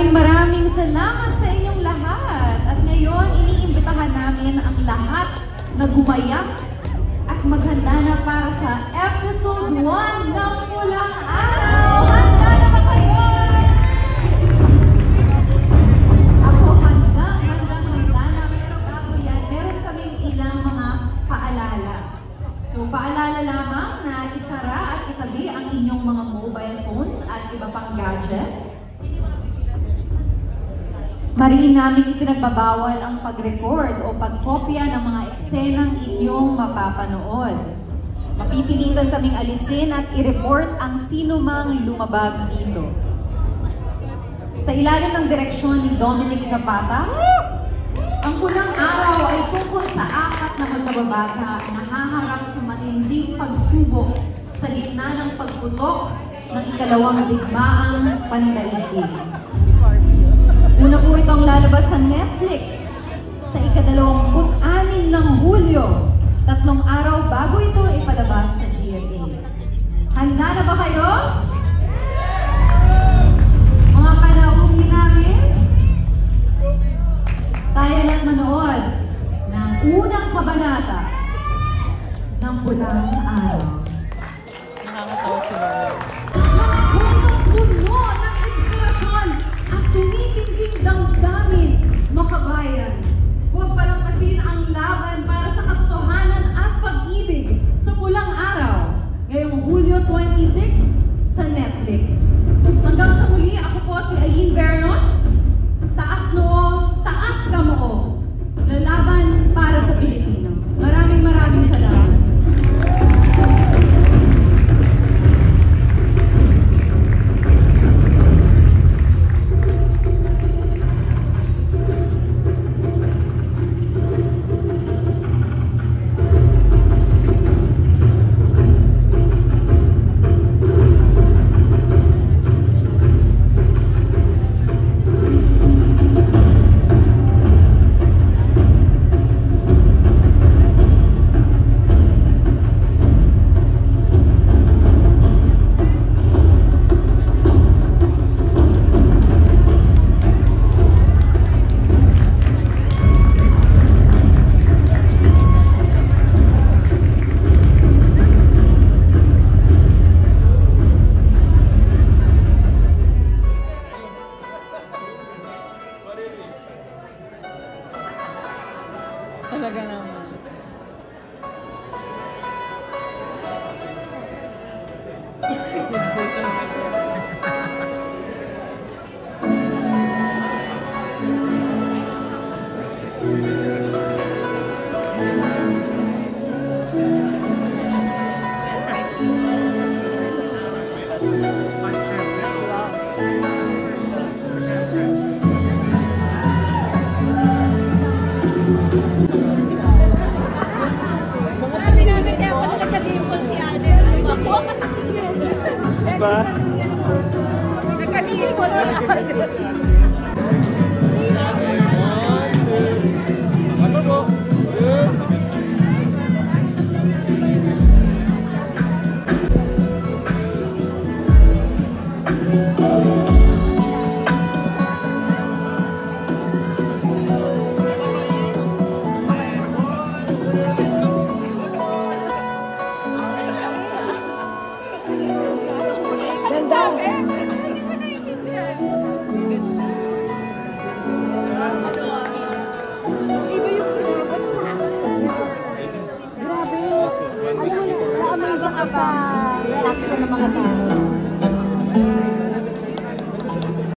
Maraming salamat sa inyong lahat. At ngayon, iniimbitahan namin ang lahat na gumayak at maghanda na para sa episode 1 ng Pulang Araw. Handa na ba kayo? Ako handa na. Pero bago yan, meron kaming ilang mga paalala. So, paalala lamang na isara at itabi ang inyong mga mobile phones at iba pang gadgets. Mariin namin ipinagbabawal ang pag-record o pagkopya ng mga eksenang inyong mapapanood. Mapipilitan kaming alisin at i-report ang sinumang lumabag dito. Sa ilalim ng direksyon ni Dominic Zapata, ang Pulang Araw ay tungkol sa apat na magkababata na haharap sa matinding pagsubok sa gitna ng pagputok ng ikalawang digmaang pandaigdig. Una po itong lalabas sa Netflix sa ika-26 ng Hulyo, 3 araw bago ito ipalabas sa GMA. Handa na ba kayo? Mga kalauwi namin, tayo lang manood ng unang kabanata ng Pulang Araw. Nakakatawa sila. Mga kwentong puno ng inspirasyon at tumitinding damdamin, makabayan. Huwag palampasin ang laban para sa katotohanan at pag-ibig sa Pulang Araw. Ngayong Hulyo 26 sa Netflix. Hanggang sa muli, ako po si Ayin Bernos. Taas noo, taas kamoo. Lalaban para sa Pilipino. Maraming salamat. Talaga naman. Diba? Nagkadiri ko na lang. Ano po? Grabe. Alam mo na, naamazing ka pa. Reaction ng mga tao.